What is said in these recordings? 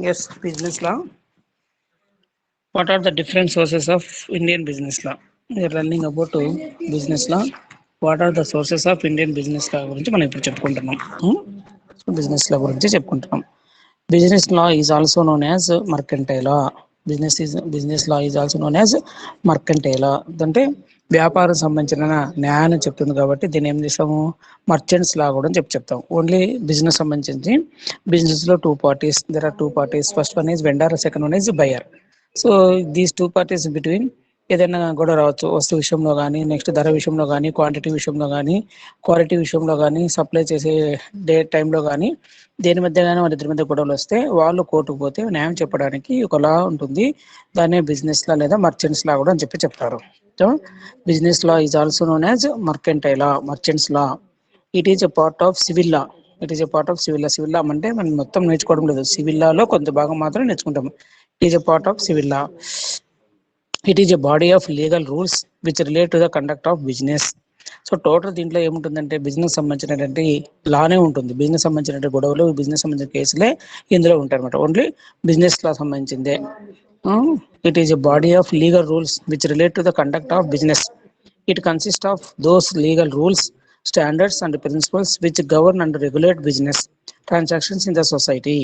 Yes, business law. What are the different sources of Indian business law? We are learning about business law. What are the sources of Indian business law గురించి మనం ఇప్పుడు చెప్పుకుంటున్నాం. So business law గురించి చెప్పుకుంటున్నాం. Business law is also known as mercantile law. Business law is also known as mercantile law. అంటే వ్యాపారం సంబంధించిన న్యాయాన్ని చెప్తుంది కాబట్టి దీన్ని ఏం చేస్తాము, మర్చెంట్స్ లా కూడా చెప్తాం. ఓన్లీ బిజినెస్ సంబంధించి బిజినెస్ లో two parties, there are two parties. First one is vendor, second one is buyer. So these two parties between ఏదైనా గొడవ రావచ్చు, వస్తువు విషయంలో కానీ, నెక్స్ట్ ధర విషయంలో కానీ, క్వాంటిటీ విషయంలో కానీ, క్వాలిటీ విషయంలో కానీ, సప్లై చేసే డే టైంలో కానీ, దేని మధ్య కానీ వాళ్ళ ఇద్దరి మధ్య గొడవలు వస్తే వాళ్ళు కోర్టుకు పోతే న్యాయం చెప్పడానికి ఒక లా ఉంటుంది. దాన్నే బిజినెస్ లా లేదా మర్చెంట్స్ లా కూడా అని చెప్తారు. So business law is also known as mercantile law, merchants law. It is a part of civil law. It is a part of civil law. Civil లా అంటే మనం మొత్తం నేర్చుకోవడం లేదు, సివిల్ లాలో కొంత భాగం మాత్రం నేర్చుకుంటాం. It is a part of civil law. It is a body of legal rules which relate to the conduct of business. So total దీంట్లో ఏముంటుందంటే బిజినెస్ సంబంధించినటువంటి లానే ఉంటుంది. బిజినెస్ సంబంధించిన గొడవలు, బిజినెస్ సంబంధించిన కేసులే ఇందులో ఉంటాయి అనమాట. ఓన్లీ బిజినెస్ లా సంబంధించిందే. It is a body of legal rules which relate to the conduct of business. It consist of those legal rules, standards and principles which govern and regulate business transactions in the society.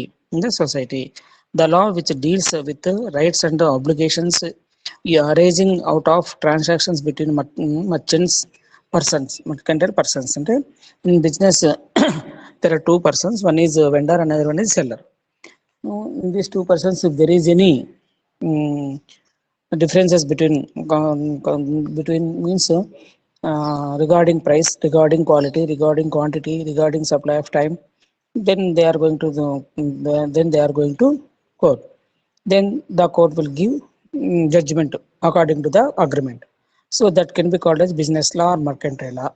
The law which deals with rights and obligations arising out of transactions between merchants, mercantile persons. And in business there are two persons, one is vendor, another one is seller. In these two persons, if there is any differences between means regarding price, regarding quality, regarding quantity, regarding supply of time, then they are going to court. Then the court will give judgment according to the agreement. So that can be called as business law or mercantile law.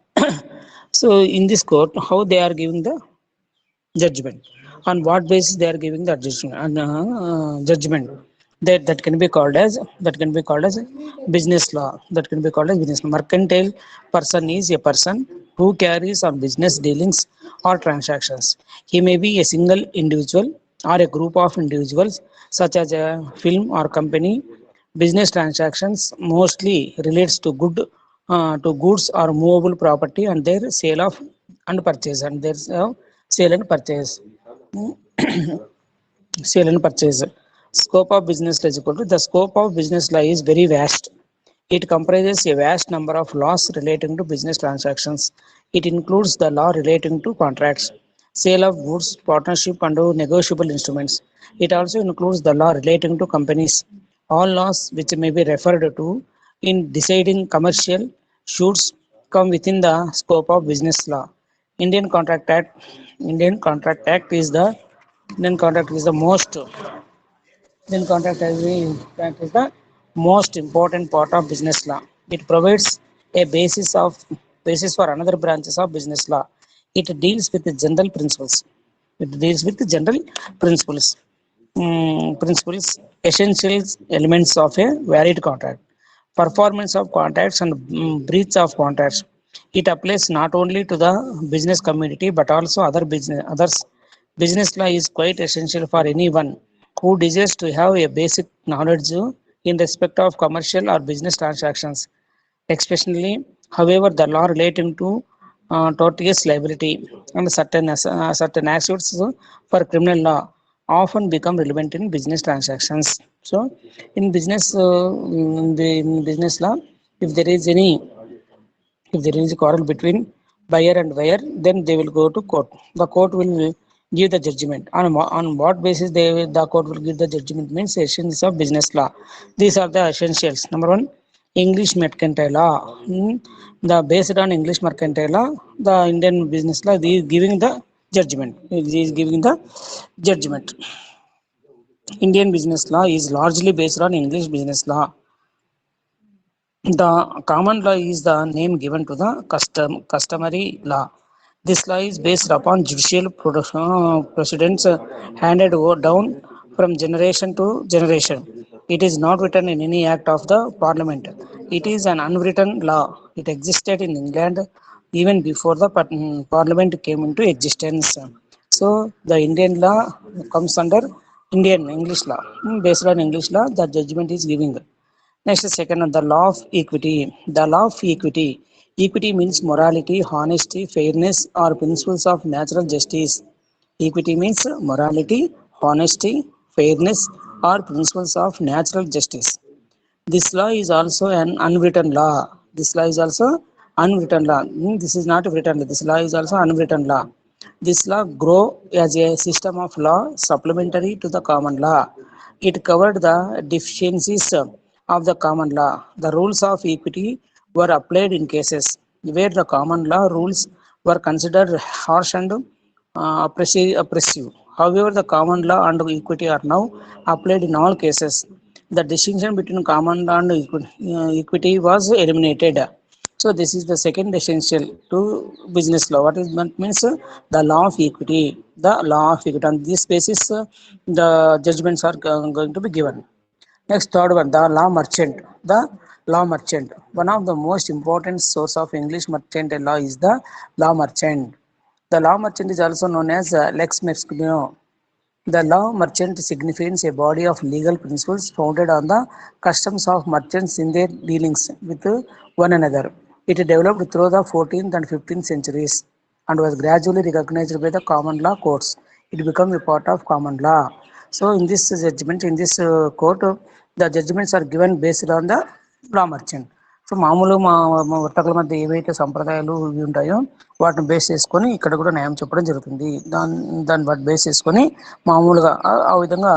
So in this court, how they are giving the judgment, on what basis they are giving the judgment, that can be called as business law. That can be called as business law. Mercantile person is a person who carries on business dealings or transactions. He may be a single individual or a group of individuals, such as a firm or company. Business transactions mostly relates to goods or movable property and their sale and purchase. Sale and purchase. Sale and purchase. Scope of business law is equal to, the scope of business law is very vast. It comprises a vast number of laws relating to business transactions. It includes the law relating to contracts, sale of goods, partnership, and negotiable instruments. It also includes the law relating to companies. All laws which may be referred to in deciding commercial shoots come within the scope of business law. Indian Contract Act. Indian Contract Act is the most. Indian Contract Act is the most important part of business law. It provides a basis for another branches of business law. It deals with the general principles. Principles, essential elements of a valid contract, performance of contracts and breach of contracts. It applies not only to the business community but also others. Business law is quite essential for anyone who desires to have a basic knowledge in respect of commercial or business transactions, especially. However, the law relating to tortious liability and certain aspects for criminal law often become relevant in business transactions. So in business business law, if there is a quarrel between buyer and buyer, then they will go to court. The court will give the judgment. On what basis the court will give the judgment means essentials of business law. These are the essentials. Number one, English mercantile law. The based on English mercantile law, the Indian business law is giving the judgment. Indian business law is largely based on English business law. The common law is the name given to the customary law. This law is based upon judicial precedents handed down from generation to generation. It is not written in any act of the parliament. It is an unwritten law. It existed in England even before the parliament came into existence. So the Indian law comes under Indian English law. Based on English law, the judgment is giving. Next, second one, the law of equity. The law of equity. Equity means morality, honesty, fairness, or principles of natural justice. Equity means morality, honesty, fairness, or principles of natural justice. This law is also an unwritten law. This law is also unwritten law. This is not written law. This law is also unwritten law. This law grew as a system of law supplementary to the common law. It covered the deficiencies of the common law. The rules of equity were applied in cases where the common law rules were considered harsh and oppressive. However, the common law and equity are now applied in all cases. The distinction between common law and equity was eliminated. So this is the second essential to business law. What is that means? The law of equity. The law of equity. On this basis, the judgments are going to be given. Next, third one, the law merchant. The law merchant. One of the most important source of English merchant law is the law merchant. The law merchant is also known as lex machina. The law merchant signifies a body of legal principles founded on the customs of merchants in their dealings with one another. It developed through the 14th and 15th centuries and was gradually recognized by the common law courts. It became a part of common law. So, in this judgment, in this court, the judgments are given based on the law merchant. So మామూలుగా మా వర్తకుల మధ్య ఏవైతే సంప్రదాయాలు ఇవి ఉంటాయో వాటిని base చేసుకొని ఇక్కడ కూడా న్యాయం చెప్పడం జరుగుతుంది. దాన్ని బట్టి బేస్ చేసుకొని మామూలుగా ఆ విధంగా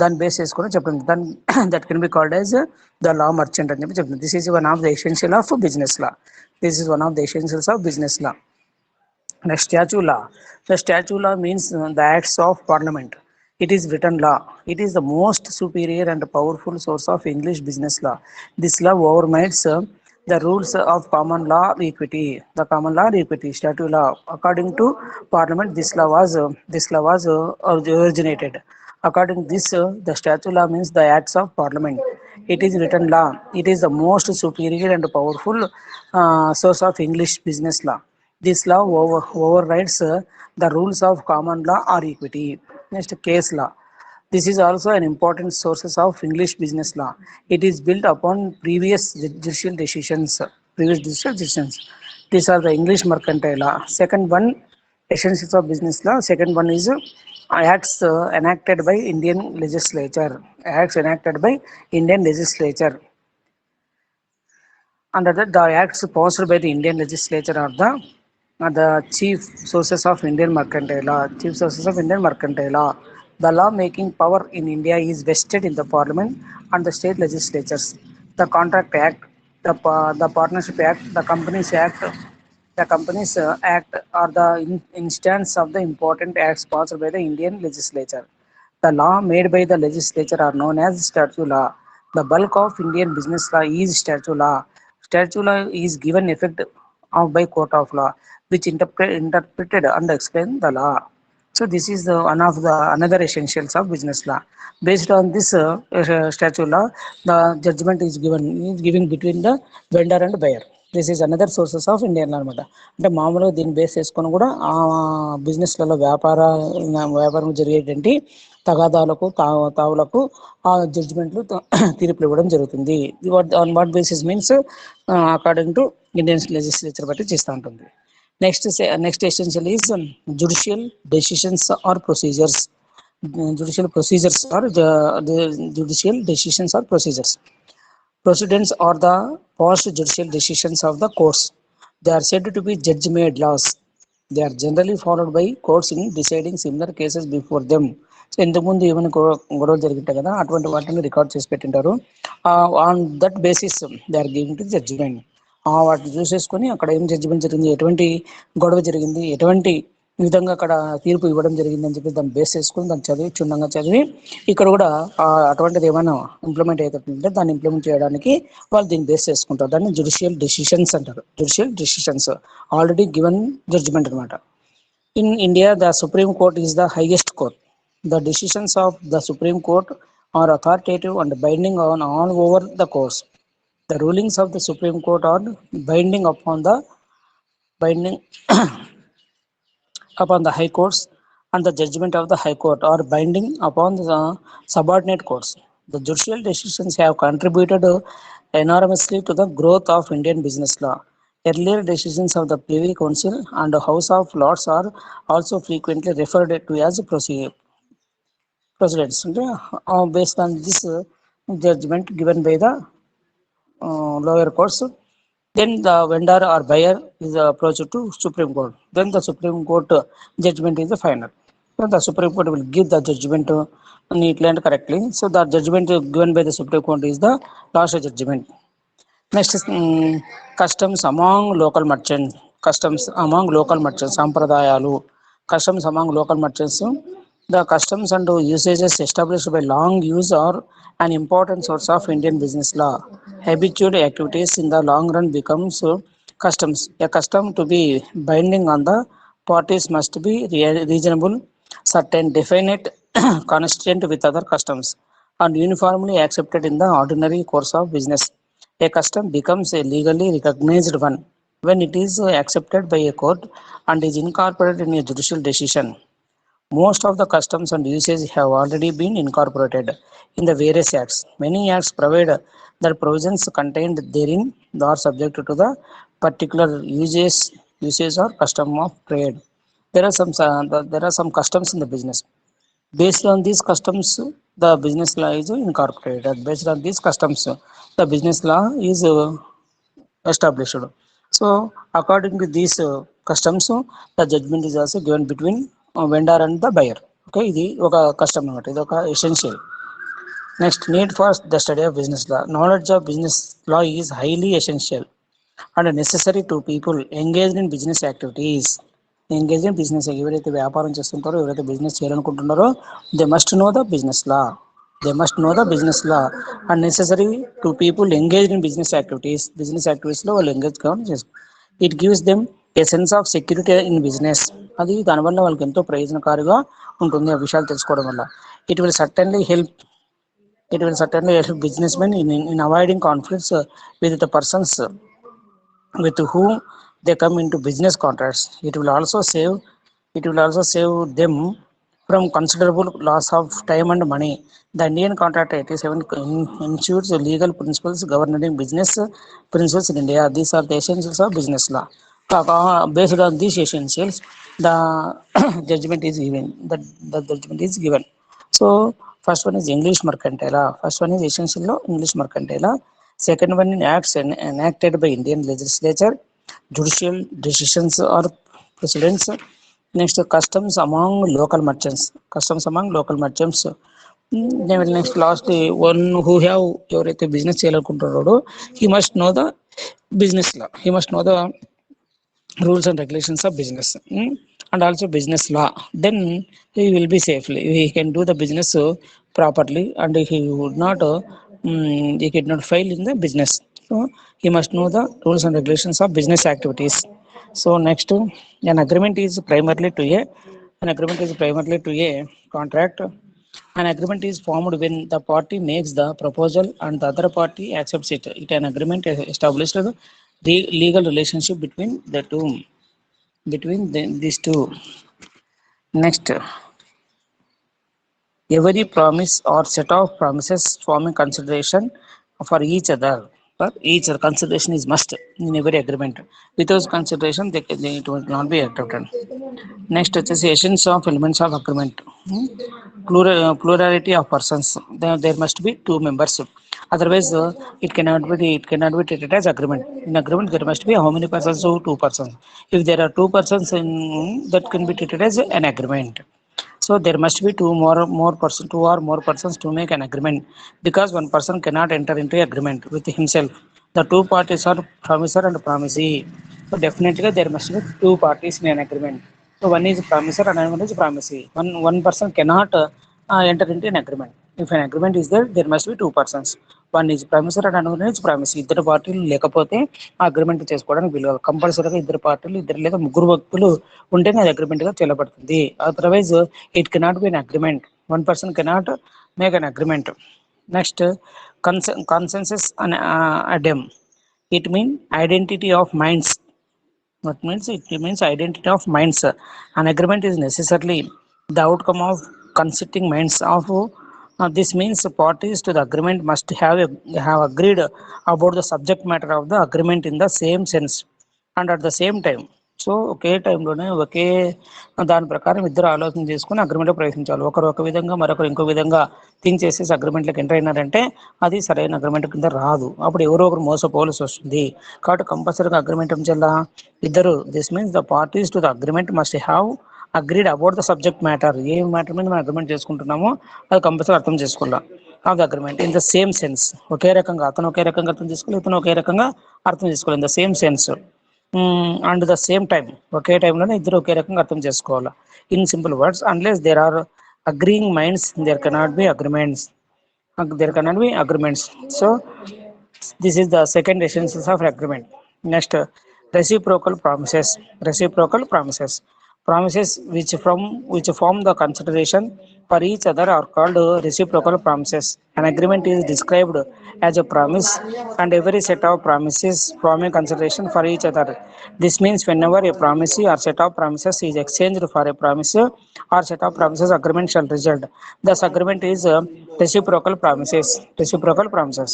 దాన్ని బేస్ చేసుకొని చెప్పండి. దాని that can be called as the law merchant అని చెప్పి చెప్తుంది. This is one of the essential of business law. This is one of the essentials of business law. Next, statute law. The statute law means the acts of parliament. It is written law. It is the most superior and powerful source of English business law. This law overrides the rules of common law equity. The common law equity statute law. According to parliament, this law was originated. According to this, the statute law means the acts of parliament. It is written law. It is the most superior and powerful source of English business law. This law overrides the rules of common law or equity. Next, case law. This is also an important source of English business law. It is built upon previous judicial decisions. These are the English mercantile law. Second one, essentials of business law. Second one is acts enacted by Indian legislature. Acts enacted by Indian legislature. Under that, the acts passed by the Indian legislature are the chief sources of Indian mercantile law. Chief sources of Indian mercantile law. The law-making power in India is vested in the Parliament and the state legislatures. The Contract Act, the Partnership Act, the Companies Act, are the instance of the important acts passed by the Indian legislature. The law made by the legislature are known as statute law. The bulk of Indian business law is statute law. Statute law is given effect by court of law, which interpreted and explain the law. So this is one of the another essentials of business law. Based on this statute law, the judgment is giving between the vendor and buyer. This is another sources of Indian అనమాట. అంటే మామూలుగా దీన్ని base చేసుకొని కూడా ఆ బిజినెస్లలో వ్యాపారం జరిగేటువంటి తగాదాలకు తావులకు ఆ జడ్జిమెంట్లు తీర్పులు ఇవ్వడం జరుగుతుంది. On what basis means according to Indian legislature బట్టి చేస్తూ ఉంటుంది. Next essential is judicial decisions or procedures. Judicial decisions or procedures. Precedents are the past judicial decisions of the courts. They are said to be judge-made laws. They are generally followed by courts in deciding similar cases before them. So ఇంతకుముందు ఏమైనా గొడవలు జరిగింటాయి కదా, అటువంటి వాటిని record చేసి పెట్టింటారు. On that basis they are giving to judgment. వాటిని చూసేసుకొని అక్కడ ఏం జడ్జిమెంట్ జరిగింది, ఎటువంటి గొడవ జరిగింది, ఎటువంటి విధంగా అక్కడ తీర్పు ఇవ్వడం జరిగింది అని చెప్పి దాన్ని బేస్ చేసుకుని దాన్ని క్షుణ్ణంగా చదివి ఇక్కడ కూడా అటువంటిది ఏమైనా ఇంప్లిమెంట్ అవుతుంటే దాన్ని ఇంప్లిమెంట్ చేయడానికి వాళ్ళు దీన్ని బేస్ చేసుకుంటారు. దాన్ని జుడిషియల్ డెసిషన్స్ అంటారు. Judicial decisions already given judgment అనమాట. In India the supreme court is the highest court. The decisions of the Supreme Court are authoritative and binding on all over the courts. The rulings of the Supreme Court are binding upon the high courts and the judgment of the High Court are binding upon the subordinate courts. The judicial decisions have contributed enormously to the growth of Indian business law. Earlier decisions of the Privy Council and House of Lords are also frequently referred to as precedents. Based on this judgment given by the lower courts, then the vendor or buyer is approached to Supreme Court. Then the Supreme Court judgment is the final. So the Supreme Court will give the judgment neatly and correctly. So the judgment given by the Supreme Court is the last judgment. Next is customs among local merchants. Customs among local merchants, Sampradayalu. Customs among local merchants. The customs and usages established by long use are an important source of Indian business law. Habitual activities in the long run becomes customs. A custom to be binding on the parties must be reasonable, certain, definite, consistent with other customs, and uniformly accepted in the ordinary course of business. A custom becomes a legally recognized one when it is accepted by a court and is incorporated in a judicial decision. Most of the customs and usages have already been incorporated in the various acts. Many acts provide that provisions contained therein are subject to the particular usage or custom of trade. There are some customs in the business. Based on these customs, the business law is incorporated. Based on these customs, the business law is established. So, according to these customs, the judgment is also given between vendor and the buyer. Okay, ఇది ఒక custom అన్నమాట, ఇది ఒక essential. Next, need for the study of business law. Knowledge of business law is highly essential and necessary to people engaged in business activities. Engaged in business, ఎవరైతే వ్యాపారం చేస్తుంటారో, ఎవరైతే business చేయాలనుకుంటున్నారో, they must know the business law. They must know the business law and necessary to people engaged in business activities. Business activities లో వాళ్ళు engage కావడం చేసుకో. It gives them a sense of security in business. అది దానివల్ల వాళ్ళకి ఎంతో ప్రయోజనకారిగా ఉంటుంది ఆ విషయాలు తెలుసుకోవడం వల్ల. It will certainly help. It will certainly help businessmen in avoiding conflicts with the persons with whom they come into business contracts. It will also save them from considerable loss of time and money. The Indian Contract 87 ensures legal principles governing business principles in India. These are the essentials of business law. Based on these essentials, the judgment is given. The judgment is given. So first one is English mercantile law. First one is essential law, English mercantile law. Second one is acts enacted by Indian legislature, judicial decisions or precedents. Next, customs among local merchants. Customs among local merchants. Next, last one who have ఎవరైతే business చేయాలనుకుంటున్నాడో, he must know the business law. He must know the rules and regulations of business, and also business law. Then he will be safely. He can do the business properly, and he would not. He could not fail in the business. So he must know the rules and regulations of business activities. So next, an agreement is primarily to a contract. An agreement is formed when the party makes the proposal and the other party accepts it. An agreement established the legal relationship between these two. Next, every promise or set of promises forming consideration for each other. For each other, consideration is must in every agreement. Without consideration, it will not be accepted. Next, it is essence of elements of agreement. Plurality of persons. There must be two members. Otherwise, it cannot be treated as agreement. In agreement, there must be how many persons? So two persons. If there are two persons, that can be treated as an agreement. So there must be two or more persons to make an agreement, because one person cannot enter into agreement with himself. The two parties are promisor and promisee. So definitely there must be two parties in an agreement. So one is promisor and another one is promisee. One person cannot enter into an agreement. If an agreement is there, there must be two persons. One is promisor and another one is promisee. ఇద్దరు పార్టీలు లేకపోతే ఆ agreement చేసుకోవడానికి వీలు. కంపల్సరీగా ఇద్దరు పార్టీలు, ఇద్దరు లేదా ముగ్గురు వ్యక్తులు ఉంటేనే అది అగ్రిమెంట్ గా చెల్లబడుతుంది. Otherwise it cannot be an agreement. One person cannot make an agreement. Next, consensus and adem. It means identity of minds. What means? It means identity of minds. An agreement is necessarily The outcome of consenting minds of this means parties to the agreement must have agreed about the subject matter of the agreement in the same sense and at the same time. So ఒకే టైంలోనే ఒకే దాని ప్రకారం ఇద్దరు ఆలోచన చేసుకుని అగ్రిమెంట్లో ప్రవేశించాలి. ఒకరు ఒక విధంగా మరొకరు ఇంకో విధంగా థింక్ చేసేసి అగ్రిమెంట్లోకి ఎంటర్ అయినారంటే అది సరైన అగ్రిమెంట్ కింద రాదు. అప్పుడు ఎవరో ఒకరు మోసపోవలసి వస్తుంది. కాబట్టి కంపల్సరీగా అగ్రిమెంట్ ఏం చేయాలా? ఇద్దరు, this means the parties to the agreement must have agreed about the subject matter. ఏ మ్యాటర్ మీద మనం అగ్రిమెంట్ చేసుకుంటున్నామో అది కంపల్సరీ అర్థం చేసుకోవాలా. Of the agreement in the same sense, ఒకే రకంగా, అతను ఒకే రకంగా అర్థం చేసుకోవాలి, ఇతను ఒకే రకంగా అర్థం చేసుకోవాలి. In the same sense and the same time, ఒకే టైంలోనే ఇద్దరు ఒకే రకంగా అర్థం చేసుకోవాలి. In simple words, unless there are agreeing minds there cannot be agreements. There cannot be agreements. So this is the second essence of agreement. Next, reciprocal promises. Reciprocal promises. Promises which form the consideration for each other are called reciprocal promises. An agreement is described as a promise and every set of promises form a consideration for each other. This means whenever a promise or set of promises is exchanged for a promise or set of promises, agreement shall result. Thus agreement is reciprocal promises. Reciprocal promises.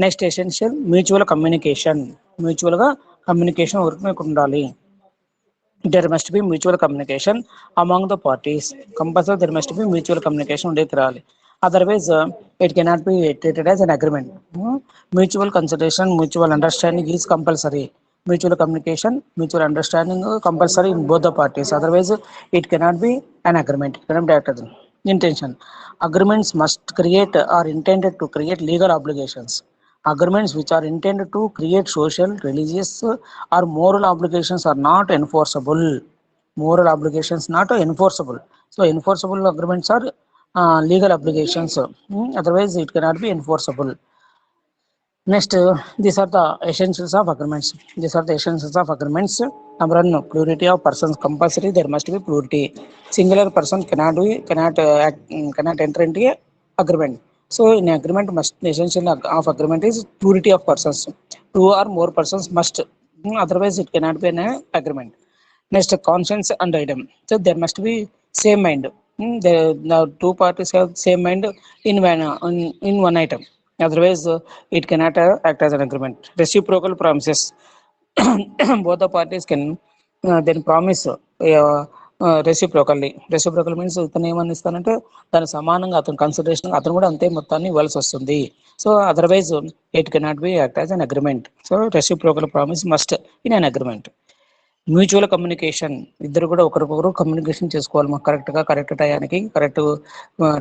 Next essential mutual communication. మ్యూచువల్గా communication work ఉండాలి. there must be mutual communication among the parties. Compulsory there must be mutual communication ఉండే తీరాలి. Otherwise it cannot be treated as an agreement. Mutual consideration, mutual understanding is compulsory. Mutual communication, mutual understanding compulsory in both the parties. Otherwise it cannot be an agreement. It cannot be acted. Intention. Agreements must create or intended to create legal obligations. Agreements which are intended to create social, religious, or moral obligations are not enforceable. Moral obligations not enforceable. So enforceable agreements are legal obligations. Otherwise it cannot be enforceable. Next, these are the essentials of agreements. These are the essentials of agreements. Number one, plurality of persons compulsory. There must be plurality. Singular person cannot enter into a agreement. So in agreement, must essential of agreement is plurality of persons. Two or more persons must. Otherwise, it cannot be an agreement. Next, conscience and item. So there must be same mind. The two parties have same mind in one item. Otherwise, it cannot act as an agreement. Reciprocal promises. Both the parties can then promise reciprocally. Reciprocal means ఇతను ఏమని ఇస్తానంటే దానికి సమానంగా అతను consideration అతను కూడా అంతే మొత్తాన్ని ఇవ్వాల్సి వస్తుంది. So otherwise it cannot B act as an agreement. So reciprocal promise must in an agreement. Mutual communication. ఇద్దరు కూడా ఒకరికొకరు కమ్యూనికేషన్ చేసుకోవాలి. మాకు కరెక్ట్ టయానికి కరెక్ట్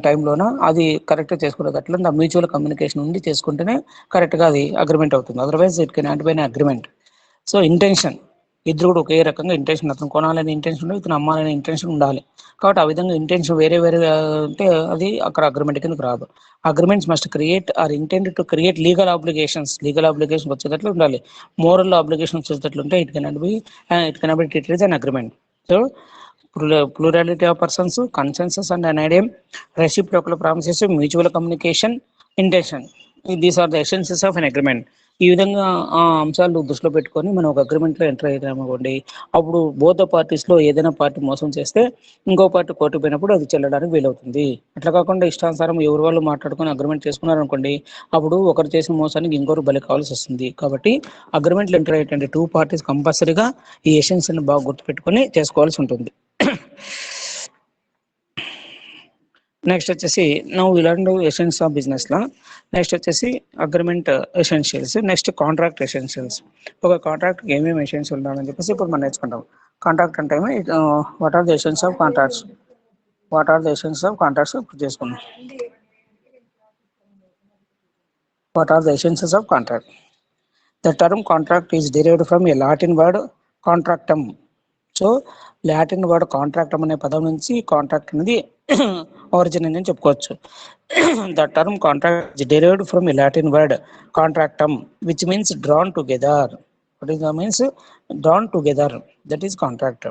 టైంలోన అది కరెక్ట్గా చేసుకోలేదు. అట్లా మ్యూచువల్ కమ్యూనికేషన్ ఉండి చేసుకుంటేనే కరెక్ట్గా అది అగ్రిమెంట్ అవుతుంది. Otherwise it cannot be an agreement. So intention. ఇద్దరు కూడా ఒకే రకంగా ఇంటెన్షన్, అతను కొనాలనే ఇంటెన్షన్ ఉండాలి, ఇతను అమ్మాలనే ఇంటెన్షన్ ఉండాలి. కాబట్టి ఆ విధంగా ఇంటెన్షన్ వేరే అంటే అది అక్కడ అగ్రిమెంట్ కిందకి రాదు. Agreements must create or intend to create legal obligations. Legal obligation వచ్చేటట్లు ఉండాలి. మోరల్ ఆబ్లిగేషన్ వచ్చేటట్లు ఉంటే it cannot be treated as an agreement. So plurality of persons, consensus and an idiom, reciprocal promises, mutual communication, intention. These are the essences of an agreement. ఈ విధంగా ఆ అంశాలు దృష్టిలో పెట్టుకొని మనం ఒక అగ్రిమెంట్లో ఎంటర్ అయ్యామనుకోండి, అప్పుడు బోత్ పార్టీస్లో ఏదైనా పార్టీ మోసం చేస్తే ఇంకో పార్టీ కోర్టు పోయినప్పుడు అది చెల్లడానికి వీలవుతుంది. అట్లా కాకుండా ఇష్టానుసారం ఎవరు వాళ్ళు మాట్లాడుకొని అగ్రిమెంట్ చేసుకున్నారనుకోండి, అప్పుడు ఒకరు చేసిన మోసానికి ఇంకొకరు బలి కావాల్సి వస్తుంది. కాబట్టి అగ్రిమెంట్లో ఎంటర్ అయ్యేటువంటి టూ పార్టీస్ కంపల్సరీగా ఈ ఎసెన్స్ని బాగా గుర్తుపెట్టుకొని చేసుకోవాల్సి ఉంటుంది. నెక్స్ట్ వచ్చేసి now we learn essence of business law. Next వచ్చేసి agreement essentials. Next contract essentials. ఒక కాంట్రాక్ట్ ఏమేమి ఎసెన్షియల్ ఉండాలని చెప్పేసి ఇప్పుడు మనం నేర్చుకుంటాం. కాంట్రాక్ట్ అంటే what are the essence of contracts. What are the essence of contracts ఇప్పుడు చేసుకున్నాం. What are the essences of contract. The term contract is derived from a Latin word contractum. So Latin word contractum అనే పదం నుంచి contract అనేది origin అని చెప్పుకోవచ్చు. The term contract is derived from a Latin word contractum which means drawn together. What is that means? Drawn together. That is contract.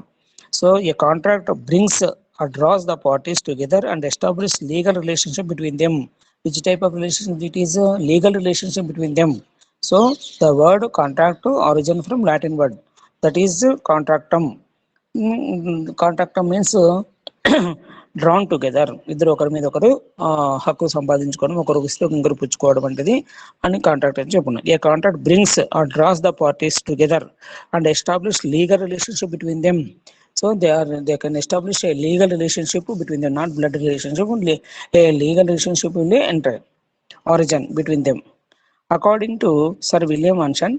So a contract brings or draws the parties together and establish legal relationship between them. Which type of relationship? It is a legal relationship between them. So the word contract origin from Latin word, that is contractum. Contractum means drawn together, ఇద్దరు ఒకరి మీద ఒకరు హక్కు సంపాదించుకోవడం, ఒకరు ఇస్తే ఇంకొకరు పుచ్చుకోవడం వంటిది అని కాంట్రాక్ట్ అని చెప్పున్నాం. A contract brings or draws the parties together and establish legal relationship between them. So they can establish a legal relationship between them, not blood relationship, only a legal relationship in the entire origin between them. According to Sir William Anshan,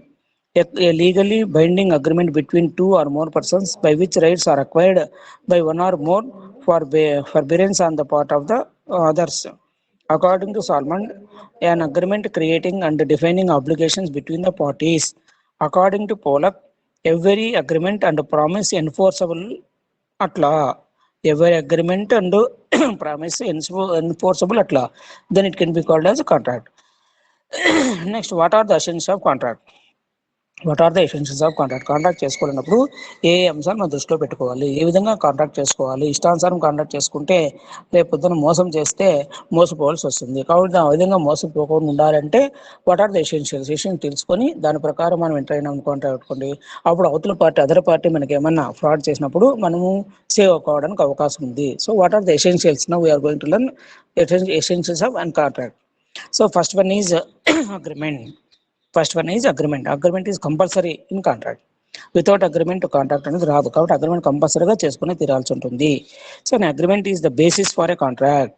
a legally binding agreement between two or more persons by which rights are acquired by one or more forbearance on the part of the others. According to Salmond, an agreement creating and defining obligations between the parties. According to Pollock, every agreement and promise enforceable at law. Every agreement and promise enforceable at law. Then it can be called as a contract. Next, what are the essentials of contract? What are the essentials of contract? Contract చేసుకోవాలన్నప్పుడు ఏ అంశాలు మనం దృష్టిలో పెట్టుకోవాలి, ఏ విధంగా contract చేసుకోవాలి? ఇష్టానుసారం contract చేసుకుంటే రేపు పొద్దున మోసం చేస్తే మోసపోవాల్సి వస్తుంది. కాబట్టి ఆ విధంగా మోసపోకుండా ఉండాలంటే వాట్ ఆర్ ద ఎసెన్షియల్స్ తెలుసుకొని దాని ప్రకారం మనం ఎంటర్ అయినాం కాంట్రాక్ట్ పెట్టుకోండి. అప్పుడు అవతల పార్టీ అదర్ పార్టీ మనకి ఏమన్నా ఫ్రాడ్ చేసినప్పుడు మనము సేవ్ కావడానికి అవకాశం ఉంది. So what are the essentials? Now we are going to learn essentials of and contract. So first one is agreement. First one is agreement. Agreement is compulsory in contract. Without agreement contract అనేది రాదు. కాబట్టి agreement కంపల్సరీగా చేసుకుని తీరాల్సి ఉంటుంది. So agreement is the basis for a contract.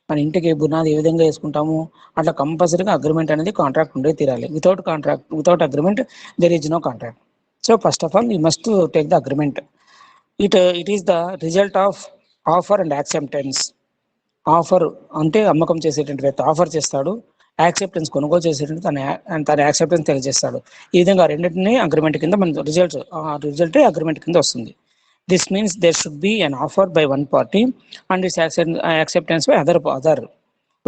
మన ఇంటికి బునాది ఏ విధంగా వేసుకుంటాము అట్లా కంపల్సరీగా అగ్రిమెంట్ అనేది కాంట్రాక్ట్ ఉండే తీరాలి. Without agreement there is no contract. So first of all you must take the agreement. It is the result of offer and acceptance. Offer అంటే అమ్మకం చేసేటువంటి వ్యక్తి ఆఫర్ చేస్తాడు, యాక్సెప్టెన్స్ కొనుగోలు చేసేటువంటి తన యాక్సెప్టెన్స్ తెలియజేస్తాడు. ఈ విధంగా రెండింటినీ అగ్రిమెంట్ కింద మన రిజల్ట్ అగ్రిమెంట్ కింద వస్తుంది. This means there should be an offer by one party and its acceptance by other.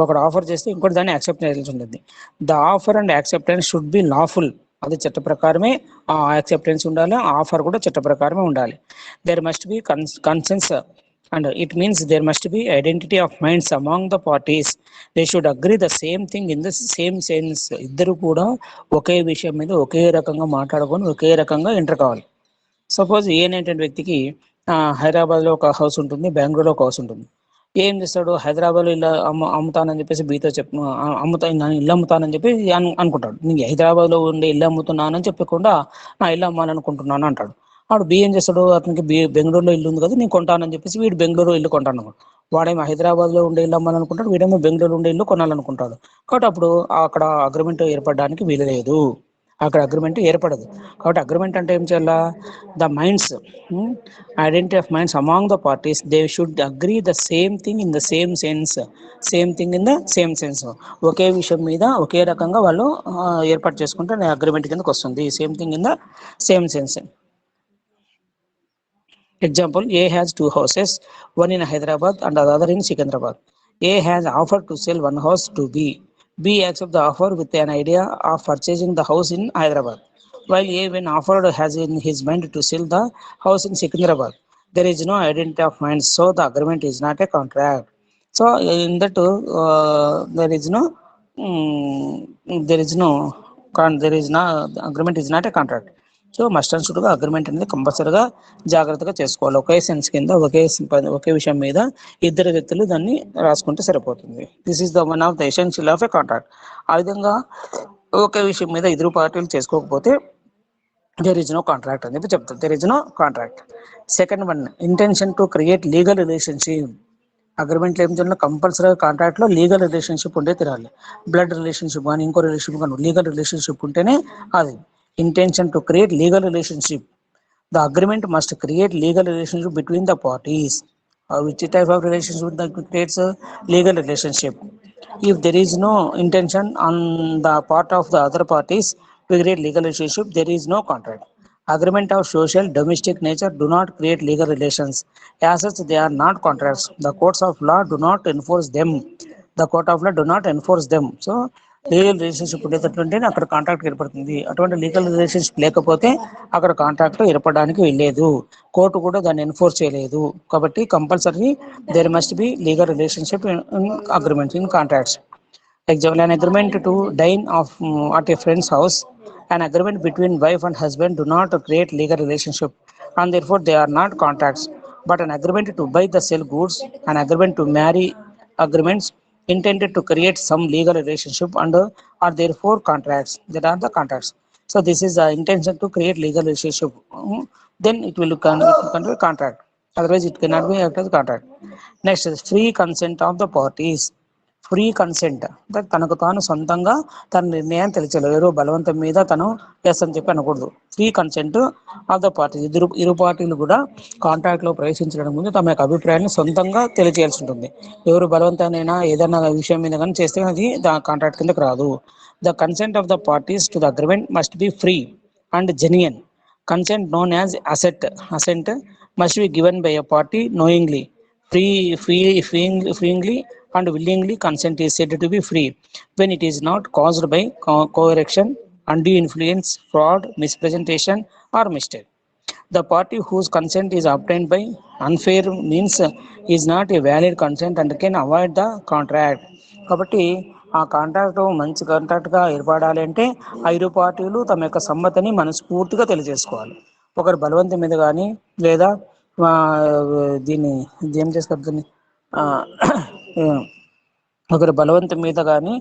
ఒకడు ఆఫర్ చేస్తే ఇంకోటి దాన్ని యాక్సెప్ట్ చేయాల్సి ఉంటుంది. The offer and acceptance should be lawful. అది చట్ట ప్రకారమే ఆ యాక్సెప్టెన్స్ ఉండాలి, ఆఫర్ కూడా చట్ట ప్రకారమే ఉండాలి. There must be consensus and it means there must be identity of minds among the parties. They should agree the same thing in the same sense. ఇద్దరు కూడా ఒకే విషయం మీద ఒకే రకంగా మాట్లాడుకొని ఒకే రకంగా ఎంటర్ కావాలి. సపోజ్ ఏ అనేటువంటి వ్యక్తికి హైదరాబాద్లో ఒక హౌస్ ఉంటుంది, బెంగళూరులో ఒక హౌస్ ఉంటుంది. ఏం చేస్తాడు? హైదరాబాద్లో ఇల్లు అమ్ముతానని చెప్పేసి బీతో ఇల్లు అమ్ముతానని చెప్పి అనుకుంటాడు. నేను హైదరాబాద్లో ఉండే ఇల్లు అమ్ముతున్నానని చెప్పకుండా నా ఇల్లు అమ్మాలనుకుంటున్నాను అంటాడు. వాడు బి ఏం చేస్తాడు? అతనికి బెంగళూరులో ఇల్లు ఉంది కదా నేను కొంటానని చెప్పేసి వీడు బెంగళూరు ఇల్లు కొంటాను. వాడేమో హైదరాబాద్లో ఉండే ఇల్లు అమ్మాలనుకుంటాడు, వీడేమో బెంగళూరు ఉండే ఇల్లు కొనాలనుకుంటాడు. కాబట్టి అప్పుడు అక్కడ అగ్రిమెంట్ ఏర్పడడానికి వీలు లేదు, అక్కడ అగ్రిమెంట్ ఏర్పడదు. కాబట్టి అగ్రిమెంట్ అంటే ఏం చేయాలా? The minds, identity of minds among the parties, they should agree the same thing in the same sense. ఒకే విషయం మీద ఒకే రకంగా వాళ్ళు ఏర్పాటు చేసుకుంటే అగ్రిమెంట్ కిందకి వస్తుంది. Same thing in the same sense. Example, A has two houses, one in Hyderabad and the other in Secunderabad. A has offered to sell one house to B. B accepts the offer with an idea of purchasing the house in Hyderabad, while A, when offered, has in his mind to sell the house in Secunderabad. There is no identity of mind, so the agreement is not a contract. So in that there is no agreement is not a contract. So must and షుడ్గా agreement అనేది కంపల్సరీగా జాగ్రత్తగా చేసుకోవాలి. ఒకే sense కింద ఒకే విషయం మీద ఇద్దరు వ్యక్తులు దాన్ని రాసుకుంటే సరిపోతుంది. This is the one of the essential of a contract. ఆ విధంగా ఒకే విషయం మీద ఇద్దరు పార్టీలు చేసుకోకపోతే దేర్ ఇస్ నో కాంట్రాక్ట్ అని చెప్పి చెప్తారు. There is no contract. Second one, intention to create legal relationship. అగ్రిమెంట్లో ఏం చేయాలి? కంపల్సరీగా కాంట్రాక్ట్లో లీగల్ రిలేషన్షిప్ ఉండే తిరాలి. బ్లడ్ రిలేషన్షిప్ కానీ ఇంకో రిలేషన్షిప్ కానీ లీగల్ రిలేషన్షిప్ ఉంటేనే అది. Intention to create legal relationship. The agreement must create legal relationship between the parties. Which type of relationship that creates a legal relationship? If there is no intention on the part of the other parties to create legal relationship, there is no contract. Agreement of social, domestic nature do not create legal relations. As such, they are not contracts. The courts of law do not enforce them. So legal relationship ఉండేటటువంటి అక్కడ contract ఏర్పడుతుంది. అటువంటి legal relationship లేకపోతే అక్కడ contract ఏర్పడడానికి వెళ్ళలేదు, court కూడా దాన్ని ఎన్ఫోర్స్ చేయలేదు. కాబట్టి compulsory there must be legal relationship in agreements, in contracts. Example, an agreement to dine at a friend's house. An agreement between wife and husband do not create legal relationship and therefore they are not contracts. but an agreement to buy the sell goods, an agreement to marry, agreements intended to create some legal relationship and are therefore contracts. That are the contracts. So this is the intention to create legal relationship. Then it will convey contract. Otherwise, it cannot be act as contract. Next is free consent of the parties. Free consent అంటే తనకు తాను సొంతంగా తన నిర్ణయాన్ని తెలియచేయాలి. ఎవరో బలవంతం మీద తను ఎస్ అని చెప్పి అనకూడదు. Free consent of the party, ఇరు పార్టీలు కూడా కాంట్రాక్ట్ లో ప్రవేశించడం ముందు తమ యొక్క అభిప్రాయాన్ని సొంతంగా తెలియజేయాల్సి ఉంటుంది. ఎవరు బలవంతానైనా ఏదైనా విషయం మీద కానీ చేస్తే అది కాంట్రాక్ట్ కిందకి రాదు. The consent of the parties to the agreement must be free and genuine. Consent known as assent must be given by a party knowingly, freely and willingly. Consent is said to be free when it is not caused by coercion, undue influence, fraud, mispresentation, or mistake. The party whose consent is obtained by unfair means is not a valid consent and can avoid the contract. కాబట్టి ఆ contract మంచి కాంట్రాక్ట్గా ఏర్పడాలి అంటే ఆ ఇరు పార్టీలు తమ యొక్క సమ్మతిని మనస్ఫూర్తిగా తెలియజేసుకోవాలి. ఒకరు బలవంతం మీద కానీ లేదా దీన్ని ఏం చేస్తారు దీన్ని ఒకరు బలవంతం మీద కానీ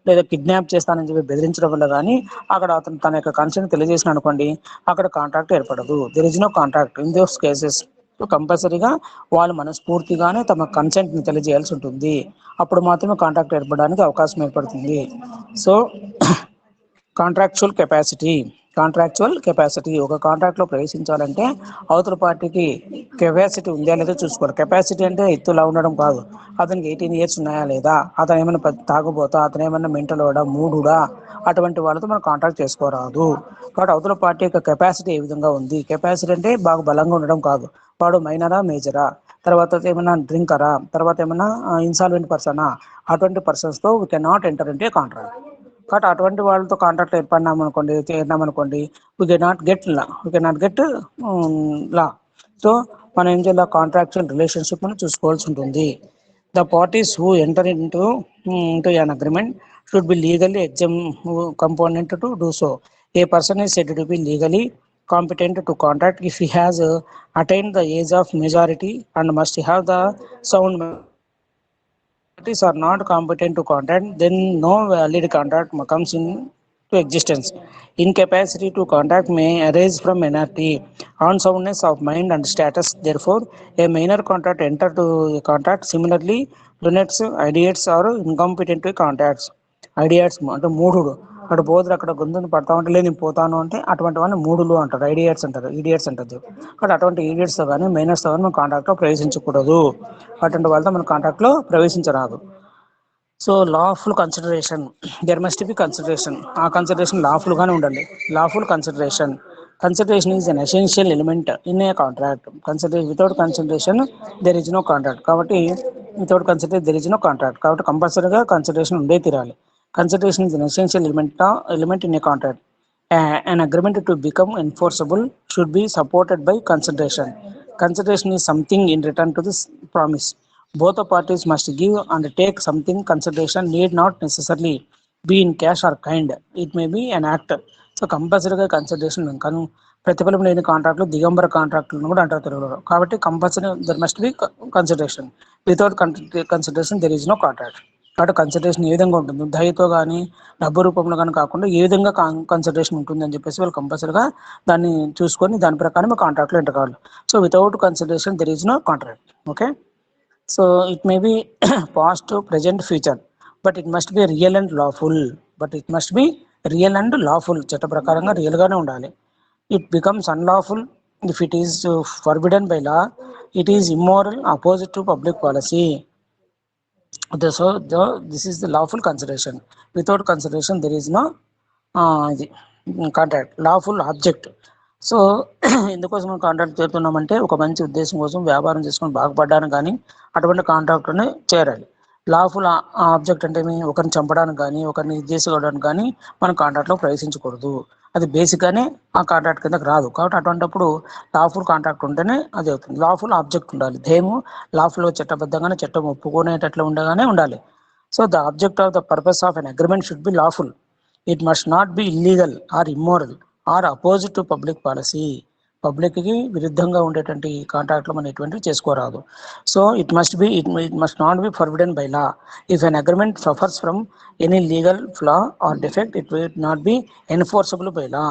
లేదా కిడ్నాప్ చేస్తానని చెప్పి బెదిరించడం వల్ల కానీ అక్కడ అతను తన యొక్క కన్సెంట్ తెలియజేసిన అనుకోండి, అక్కడ కాంట్రాక్ట్ ఏర్పడదు. There is no contract in those cases. కంపల్సరీగా వాళ్ళు మనస్ఫూర్తిగానే తమ కన్సెంట్ని తెలియజేయాల్సి ఉంటుంది. అప్పుడు మాత్రమే కాంట్రాక్ట్ ఏర్పడడానికి అవకాశం ఏర్పడుతుంది. సో కాంట్రాక్చువల్ కెపాసిటీ ఒక కాంట్రాక్ట్లో ప్రవేశించాలంటే అవతల పార్టీకి కెపాసిటీ ఉందా లేదో చూసుకోవాలి. కెపాసిటీ అంటే ఎత్తులా ఉండడం కాదు, అతనికి 18 years ఉన్నాయా లేదా, అతను ఏమైనా తాగుబోతా, అతను ఏమైనా మెంటల్ వాడా, మూడుడా, అటువంటి వాళ్ళతో మనం కాంట్రాక్ట్ చేసుకోరాదు. కాబట్టి అవతల పార్టీ యొక్క కెపాసిటీ ఏ విధంగా ఉంది, కెపాసిటీ అంటే బాగా బలంగా ఉండడం కాదు, వాడు మైనరా మేజరా, తర్వాత ఏమైనా డ్రింకరా, తర్వాత ఏమైనా ఇన్సాల్వెంట్ పర్సనా, అటువంటి పర్సన్స్తో we can not enter into contract. కాబట్టి అటువంటి వాళ్ళతో కాంట్రాక్ట్ చేరినామనుకోండి we cannot get law. So మనం ఏం చేయాలి, కాంట్రాక్చువల్ రిలేషన్షిప్ మనం చూసుకోవాల్సి ఉంటుంది. The parties who enter into an agreement should be legally component to do so. A person is said to be legally competent to contract if he has attained the age of majority and must have the sound parties are not competent to contract, then no valid contract comes into existence. Incapacity to contract may arise from minority, unsoundness of mind and status. Therefore, a minor contract enter to a contract. Similarly, lunatics, idiots are incompetent to contracts. ఐడియాట్స్ అంటే మూఢుడు, అక్కడ పోదురు అక్కడ గొంతుని పడతా ఉంటే లేదు నేను పోతాను అంటే అటువంటి వాళ్ళని మూడులు అంటారు, ఐడియాట్స్ అంటారు, ఈడియట్స్ అంటారు. కాబట్టి అటువంటి ఈడియట్స్తో కానీ మైనర్స్తో కానీ మనం కాంట్రాక్ట్లో ప్రవేశించకూడదు. అటువంటి వాళ్ళతో మనం కాంట్రాక్ట్లో ప్రవేశించరాదు. So lawful consideration, there must be consideration. ఆ కన్సిడరేషన్ లాఫుల్గానే ఉండాలి. Lawful consideration is an essential element in a contract. Without consideration there is no contract. కాబట్టి without consideration there is no contract. కాబట్టి కంపల్సరీగా కన్సిడరేషన్ ఉండే తీరాలి. Consideration is an essential element in a contract. An agreement to become enforceable should be supported by consideration. Consideration is something in return to this promise. Both the parties must give and take something. Consideration need not necessarily be in cash or kind. It may be an act. So కంపల్సరీగా consideration కానీ ప్రతిఫలం లేని కాంట్రాక్ట్లు దిగంబర కాంట్రాక్టులను కూడా అంటారు తెలుగులో. కాబట్టి compulsory there must be consideration. Without consideration there is no contract. కాబట్టి కన్సిడరేషన్ ఏ విధంగా ఉంటుంది, దయతో కానీ డబ్బు రూపంలో కానీ కాకుండా ఏ విధంగా కన్సిడరేషన్ ఉంటుంది అని చెప్పేసి వాళ్ళు కంపల్సరీగా దాన్ని చూసుకొని దాని ప్రకారం కాంట్రాక్ట్లో ఎంటర్ కావాలి. So without consideration there is no contract. Okay, so it may be past, present, future, but it must be real and lawful. చట్ట ప్రకారంగా రియల్గానే ఉండాలి. It becomes unlawful if it is forbidden by law. It is immoral, opposite to public policy. So this is the lawful consideration. Without consideration there is no contract. Lawful object. So ఎందుకోసం contract చేస్తున్నామంటే ఒక మంచి ఉద్దేశం కోసం వ్యాపారం చేసుకొని బాగుపడడానికి కానీ అటువంటి కాంట్రాక్ట్ని చేరాలి. లాఫుల్ ఆబ్జెక్ట్ అంటే ఒకరిని చంపడానికి కానీ ఒకరిని చేసుకోవడానికి కానీ మనం కాంట్రాక్ట్లో ప్రవేశించకూడదు. అది బేసిక్గానే ఆ కాంట్రాక్ట్ కిందకి రాదు. కాబట్టి అటువంటిప్పుడు లాఫుల్ కాంట్రాక్ట్ ఉంటేనే అది అవుతుంది. లాఫుల్ ఆబ్జెక్ట్ ఉండాలి. ధ్యేయము లాఫుల్ చట్టబద్ధంగానే చట్టం ఒప్పుకునేటట్లు ఉండగానే ఉండాలి. So the object of the purpose of an agreement should be lawful. It must not be illegal or immoral or opposite to public policy. పబ్లిక్కి విరుద్ధంగా ఉండేటువంటి కాంట్రాక్ట్లో మనం ఎటువంటి చేసుకోరాదు. So it must not be forbidden by law. If an agreement suffers from any legal flaw or defect it will not be enforceable by law.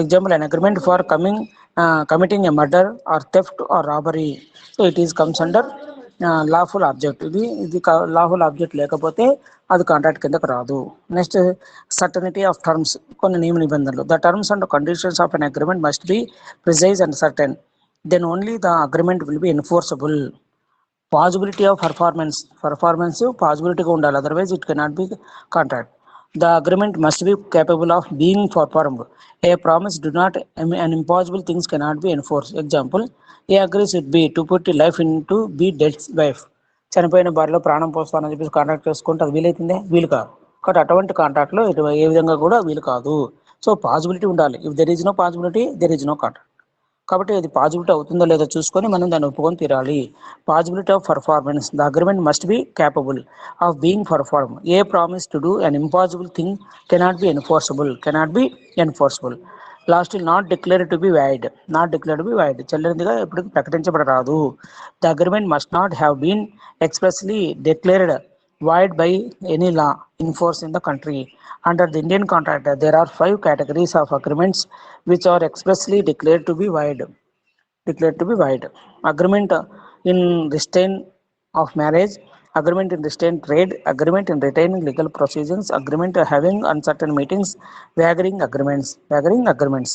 Example, an agreement for committing a murder or theft or robbery. So it is comes under lawful object. ఇది lawful object లేకపోతే అది contract కిందకు రాదు. Next certainty of terms, కొన్ని నియమ నిబంధనలు. The terms and conditions of an agreement must be precise and certain, then only the agreement will be enforceable. Possibility of performance పాజిబిలిటీగా ఉండాలి, otherwise it cannot be contract. The agreement must be capable of being performed. A promise do not, an impossible things cannot be enforced. Example, A agrees with B to put life into B dead wife. చనిపోయిన భార్యలో ప్రాణం పోస్తానని చెప్పేసి contract చేసుకుంటే అది వీలైతుందే? వీలు కాదు. కాబట్టి అటువంటి కాంట్రాక్ట్లో ఏ విధంగా కూడా వీలు కాదు. సో పాజిబిలిటీ ఉండాలి. If there is no possibility there is no contract. కాబట్టి అది పాజిబిలిటీ అవుతుందో లేదో చూసుకొని మనం దాన్ని ఒప్పుకొని తీరాలి. Possibility of performance, the agreement must be capable of being perform. A promise to do an impossible thing cannot be enforceable. Last not declare to be void, చెల్లనిదిగా ఎప్పుడు ప్రకటించబడరాదు. The agreement must not have been expressly declared void by any law in force in the country. Under the Indian contract, there are 5 categories of agreements which are expressly declared to be void. Agreement in restraint of marriage, agreement in restraint trade, agreement in retaining legal proceedings, agreement having uncertain meetings, wagering agreements.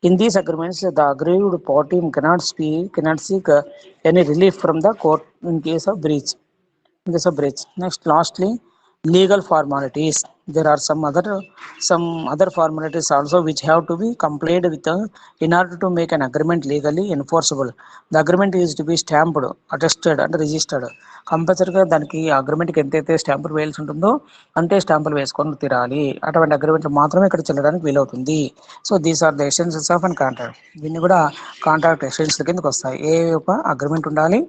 In these agreements, the aggrieved party cannot seek any relief from the court in case of breach. Next, lastly, legal formalities. There are some other formalities also which have to be complied with in order to make an agreement legally enforceable. The agreement is to be stamped, attested and registered. కంపల్సరీగా దానికి అగ్రిమెంట్కి ఎంతైతే స్టాంపులు వేయాల్సి ఉంటుందో అంతే స్టాంపులు వేసుకొని తీరాలి. అటువంటి అగ్రిమెంట్లు మాత్రమే ఇక్కడ చెల్లడానికి వీలవుతుంది. So these are the essentials of an contract. ఇవన్నీ కూడా కాంట్రాక్ట్ ఎసెన్షియల్ కిందకి వస్తాయి. ఏ ఒక అగ్రిమెంట్ ఉండాలి,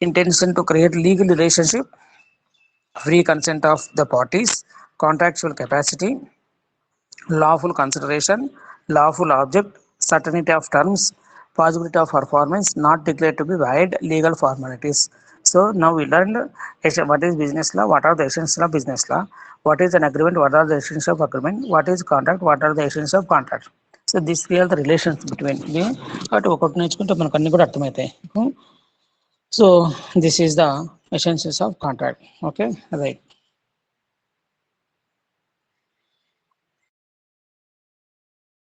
intention to create legal relationship, free consent of the parties, contractual capacity, lawful consideration, lawful object, certainty of terms, possibility of performance, not declared to be void, legal formalities. So now we learned what is business law, what are the essentials of business law, what is an agreement, what are the essentials of agreement, what is contract, what are the essentials of contract. So these three are the relations between them. కాబట్టి ఒకటి నేర్చుకుంటే మనకు అన్ని కూడా అర్థమవుతాయి. So this is the essentials of contract. Okay, right.